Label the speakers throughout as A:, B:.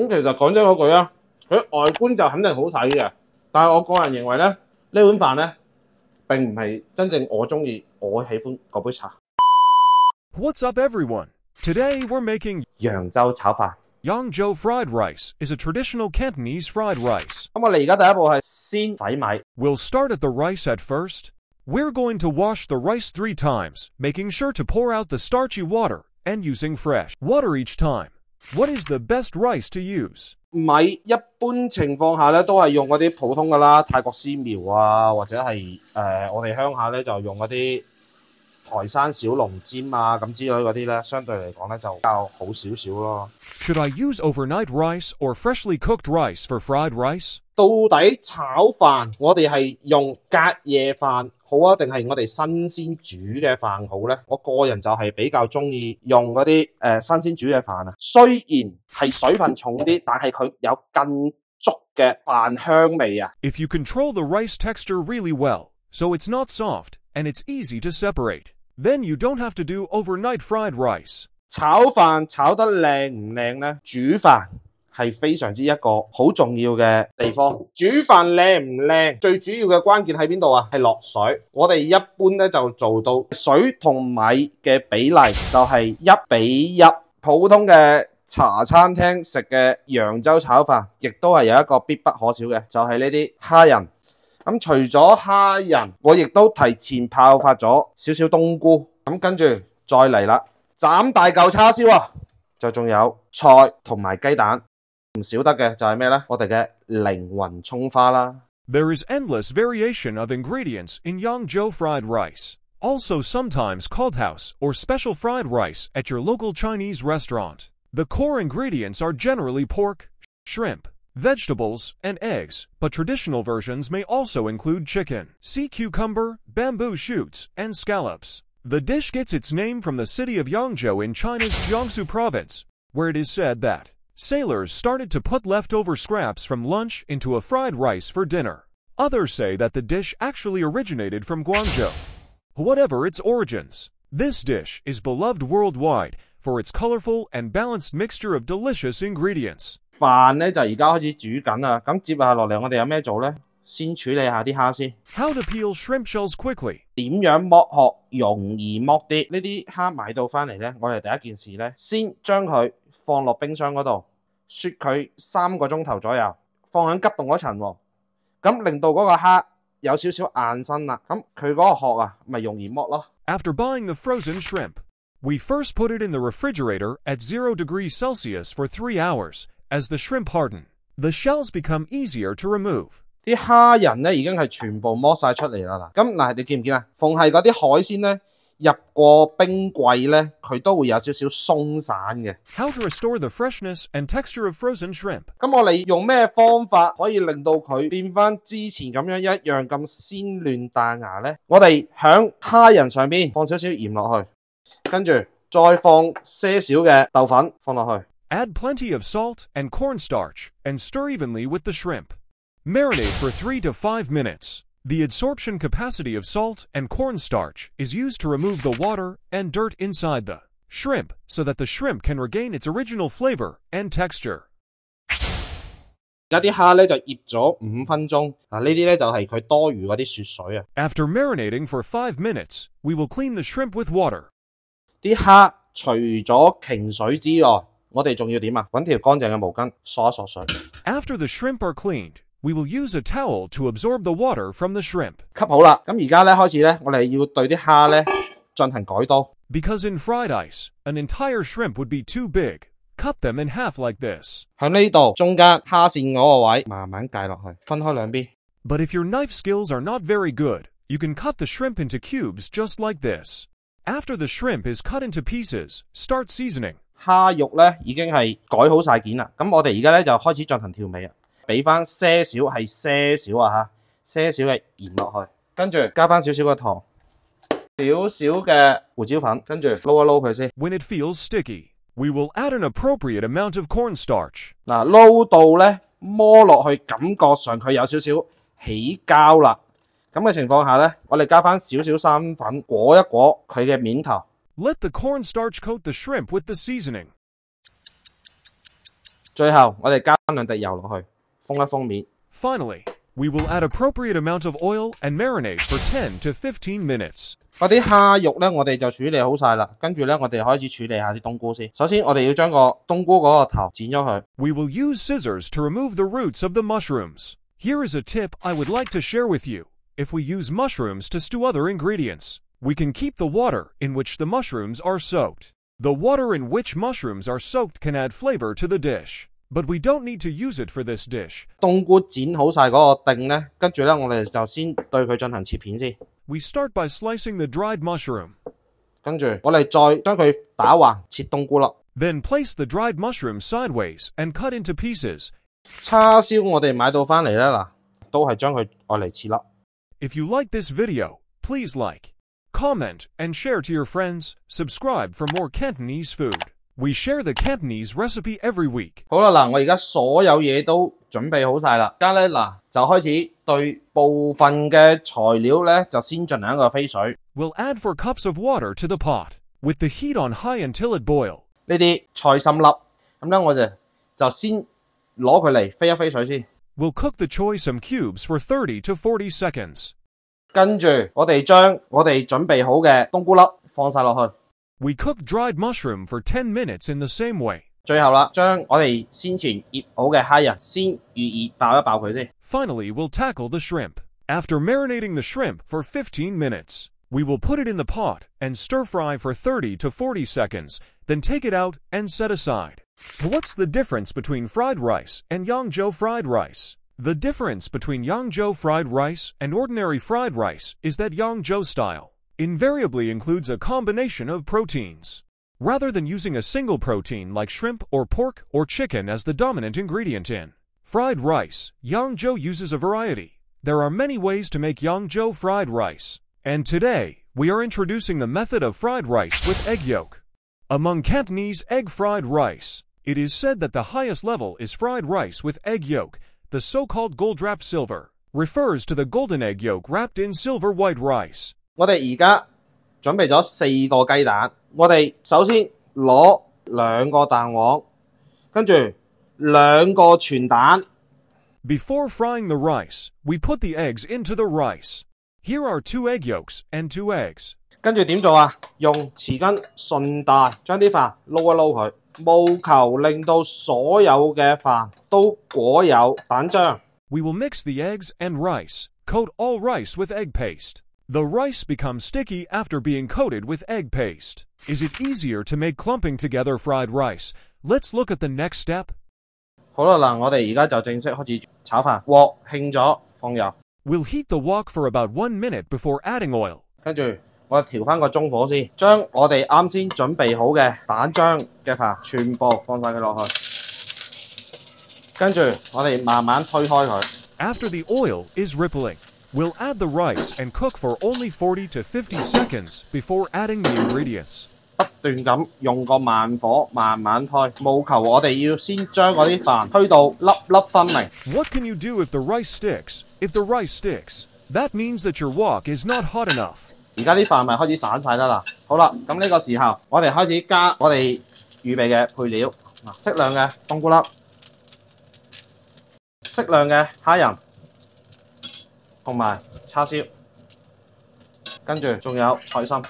A: 其實講真嗰句啊，佢外觀就肯定好睇嘅，但係我個人認為咧，呢碗飯咧並唔係真正我中意、我喜歡嗰杯茶。
B: What's up, everyone? Today we're making
A: 揚州炒飯。
B: Yangzhou fried rice is a traditional Cantonese fried rice.
A: 咁我哋而家第一步係先洗米。
B: We'll start at the rice at first. We're going to wash the rice 3 times, making sure to pour out the starchy water and using fresh water each time. What is the best rice to use?
A: 米一般情況下咧，都係用嗰啲普通噶啦，泰國絲苗啊，或者係我哋鄉下咧就用嗰啲台山小龍尖啊咁之類嗰啲咧，相對嚟講咧就比較好少少咯。
B: Should I use overnight rice or freshly cooked rice for fried rice?
A: 到底炒飯我哋係用隔夜飯好啊，定係我哋新鮮煮嘅飯好咧？我個人就係比較中意用嗰啲新鮮煮嘅飯啊。雖然係水分重啲，但係佢有更足嘅飯香味啊。
B: If you control the rice texture really well, so it's not soft and it's easy to separate, then you don't have to do overnight fried rice.
A: 炒飯炒得靚唔靚咧？煮飯係非常之一個好重要嘅地方。煮飯靚唔靚，最主要嘅關鍵喺邊度啊？係落水。我哋一般咧就做到水同米嘅比例就係1比1。普通嘅茶餐廳食嘅揚州炒飯，亦都係有一個必不可少嘅，就係呢啲蝦仁。咁除咗蝦仁，我亦都提前泡發咗少少冬菇。咁跟住再嚟啦。斬大嚿叉燒啊，就仲有菜同埋雞蛋，唔少得嘅就係咩呢？我哋嘅靈魂葱花啦。
B: There is endless variation of ingredients in Yangzhou fried rice, also sometimes called house or special fried rice at your local Chinese restaurant. The core ingredients are generally pork, shrimp, vegetables, and eggs, but traditional versions may also include chicken, sea cucumber, bamboo shoots, and scallops. The dish gets its name from the city of Yangzhou in China's Jiangsu province, where it is said that sailors started to put leftover scraps from lunch into a fried rice for dinner. Others say that the dish actually originated from Guangzhou. Whatever its origins, this dish is beloved worldwide for its colorful and balanced mixture of delicious ingredients.
A: 飯咧就而家開始煮緊啦，咁接下落嚟我哋有咩做呢？先處理下啲蝦先。
B: How to peel shrimp shells quickly.
A: 點樣剝殼容易剝啲？呢啲蝦買到翻嚟呢，我哋第一件事呢，先將佢放落冰箱嗰度，雪佢3個鐘頭左右，放喺急凍嗰層喎，咁令到嗰個蝦有少少硬身啦，咁佢嗰個殼啊，咪容易剝咯。
B: After buying the frozen shrimp, we first put it in the refrigerator at 0 degrees Celsius for 3 hours. As the shrimp harden, the shells become easier to remove.
A: 啲蝦仁咧已經係全部剝晒出嚟啦。咁嗱，你見唔見啊？逢係嗰啲海鮮咧入過冰櫃咧，佢都會有少少鬆散嘅。
B: How to restore the freshness and texture of frozen shrimp?
A: 咁我哋用咩方法可以令到佢變翻之前咁樣一樣咁鮮嫩彈牙咧？我哋響蝦仁上邊放少少鹽落去，跟住再放些少嘅豆粉放落去。
B: Add plenty of salt and cornstarch and stir evenly with the shrimp. Marinate for 3 to 5 minutes. The absorption capacity of salt and cornstarch is used to remove the water and dirt inside the shrimp so that the shrimp can regain its original flavor and texture.
A: 而家啲蝦咧就醃咗5分鐘，呢啲咧就係佢多餘嗰啲雪水啊。
B: After marinating for 5 minutes, we will clean the shrimp with water.
A: 啲蝦除咗擎水之外，我哋仲要點啊？揾條乾淨嘅毛巾索一索水。
B: After the shrimp are cleaned, we will use a towel to absorb the water from the shrimp.
A: 吸好啦，咁而家咧開始咧，我哋要對啲蝦咧進行改刀。
B: Because in fried ice, an entire shrimp would be too big. Cut them in half like this.
A: 喺呢度中間蝦線嗰個位慢慢界落去，分開兩邊。
B: But if your knife skills are not very good, you can cut the shrimp into cubes just like this. After the shrimp is cut into pieces, start seasoning.
A: 蝦肉咧已經係改好晒件啦，咁我哋而家咧就開始進行調味啊，俾翻些少係些少啊嚇，些少嘅鹽落去，跟住加翻少少嘅糖，少少嘅胡椒粉，跟住撈一撈佢先。
B: When it feels sticky, we will add an appropriate amount of cornstarch.
A: 嗱，撈到咧摸落去，感覺上佢有少少起膠啦。咁嘅情況下咧，我哋加翻少少生粉，裹一裹佢嘅面頭。
B: Let the cornstarch coat the shrimp with the seasoning.
A: 最後我哋加2滴油落去，封一封面。
B: Finally, we will add appropriate amount of oil and marinate for 10 to 15 minutes.
A: 嗰啲蝦肉咧，我哋就處理好晒啦。跟住咧，我哋開始處理下啲冬菇先。首先，我哋要將個冬菇嗰個頭剪咗佢。
B: We will use scissors to remove the roots of the mushrooms. Here is a tip I would like to share with you. If we use mushrooms to stew other ingredients, we can keep the water in which the mushrooms are soaked. The water in which mushrooms are soaked can add flavor to the dish, but we don't need to use it for this dish.
A: 冬菇剪好晒嗰個丁咧，跟住咧我哋就先對佢進行切片先。
B: We start by slicing the dried mushroom.
A: 跟住我哋再將佢打橫切冬菇粒。
B: Then place the dried mushroom sideways and cut into pieces.
A: 叉燒我哋買到翻嚟咧嗱，都係將佢愛嚟切粒。
B: If you like this video, please like, comment, and share to your friends. Subscribe for more Cantonese food. We share the Cantonese recipe every week.
A: 好啦，嗱，我而家所有嘢都準備好晒啦，而家咧嗱就開始對部分嘅材料咧就先進行一個飛水。
B: We'll add 4 cups of water to the pot, with the heat on high until it boils.
A: 呢啲菜心粒，咁咧我就先攞佢嚟飛一飛水先。
B: We'll cook the Choi Sum cubes for 30 to 40 seconds.
A: 跟住我哋將我哋準備好嘅冬菇粒放晒落去。
B: We cook dried mushroom for 10 minutes in the same way.
A: 最後啦，將我哋先前醃好嘅蝦仁先預爆一爆佢先。
B: Finally, we'll tackle the shrimp. After marinating the shrimp for 15 minutes, we will put it in the pot and stir fry for 30 to 40 seconds, then take it out and set aside. What's the difference between fried rice and Yangzhou fried rice? The difference between Yangzhou fried rice and ordinary fried rice is that Yangzhou style invariably includes a combination of proteins. Rather than using a single protein like shrimp or pork or chicken as the dominant ingredient in fried rice, Yangzhou uses a variety. There are many ways to make Yangzhou fried rice, and today we are introducing the method of fried rice with egg yolk. Among Cantonese egg fried rice, it is said that the highest level is fried rice with egg yolk. The so-called gold-wrapped silver refers to the golden egg yolk wrapped in silver white rice.
A: 我哋而家準備咗4個雞蛋，我哋首先攞2個蛋黃，跟住2個全蛋。
B: Before frying the rice, we put the eggs into the rice. Here are 2 egg yolks and 2 eggs.
A: 跟住點做啊？用匙羹順帶將啲飯撈一撈佢。務求令到所有嘅飯都裹有蛋漿。
B: We will mix the eggs and rice. Coat all rice with egg paste. The rice becomes sticky after being coated with egg paste. Is it easier to make clumping together fried rice? Let's look at the next step.
A: 好啦，嗱，我哋而家就正式開始炒飯。鑊興咗，放油。
B: We'll heat the wok for about 1 minute before adding oil.
A: 跟住我調翻個中火先，將我哋啱先準備好嘅蛋漿嘅飯全部放晒佢落去，跟住我哋慢慢推開佢。
B: After the oil is rippling, we'll add the rice and cook for only 40 to 50 seconds before adding the ingredients.
A: 不斷咁用個慢火慢慢推，務求我哋要先將嗰啲飯推到粒粒分明。
B: What can you do if the rice sticks? If the rice sticks, that means that your wok is not hot enough.
A: 而家啲飯咪開始散晒得啦。好啦，咁呢個時候我哋開始加我哋預備嘅配料，適量嘅冬菇粒，適量嘅蝦仁，同埋叉燒，跟住仲有菜心。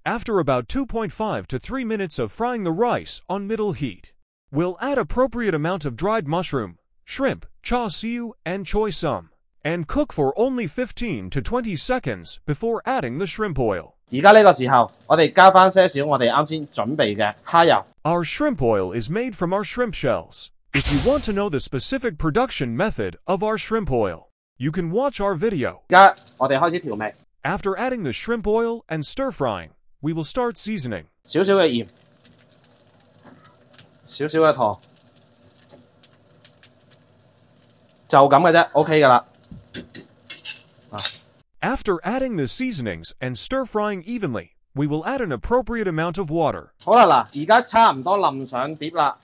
B: After about 2.5 to 3 minutes of frying the rice on middle heat, we'll add appropriate amount of dried mushroom, shrimp, Choi Sum, and Choi Sum, and cook for only 15 to 20 seconds before adding the shrimp oil.
A: 而家呢個時候，我哋加翻些少我哋啱先準備嘅蝦油。
B: Our shrimp oil is made from our shrimp shells. If you want to know the specific production method of our shrimp oil, you can watch our video.
A: 而家我哋開始調味。
B: After adding the shrimp oil and stir frying, we will start seasoning.
A: 少少嘅鹽，少少嘅糖，就咁嘅啫 ，OK 噶啦。
B: After adding the seasonings and stir frying evenly, we will add an appropriate amount of water.
A: 好啦，嗱，而家差唔多淋上碟啦。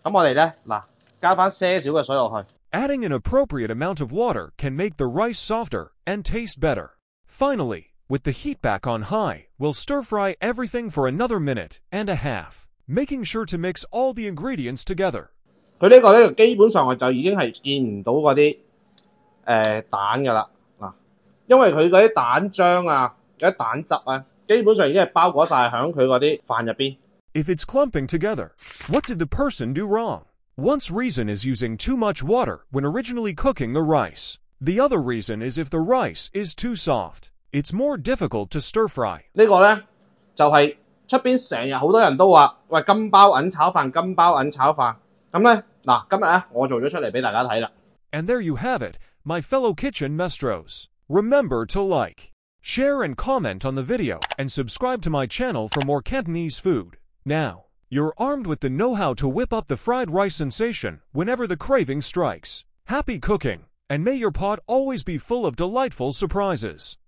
A: 咁我哋咧，嗱，加翻些少嘅水落去。
B: Adding an appropriate amount of water can make the rice softer and taste better. Finally, with the heat back on high, we'll stir fry everything for another minute and a half. making sure to mix all the ingredients together.
A: 佢呢個咧基本上我就已經係見唔到嗰啲蛋㗎啦嗱，因為佢嗰啲蛋漿啊、嗰啲蛋汁啊，基本上已經係包裹晒喺佢嗰啲飯入邊。
B: If it's clumping together, what did the person do wrong? One's reason is using too much water when originally cooking the rice. The other reason is if the rice is too soft. It's more difficult to stir fry.
A: 呢個咧就係出邊成日好多人都話喂金包銀炒飯，金包銀炒飯。咁咧嗱，今日咧我做咗出嚟俾大家睇啦。
B: And there you have it, my fellow kitchen maestros. Remember to like, share and comment on the video and subscribe to my channel for more Cantonese food. Now, you're armed with the know-how to whip up the fried rice sensation whenever the craving strikes. Happy cooking, and may your pot always be full of delightful surprises.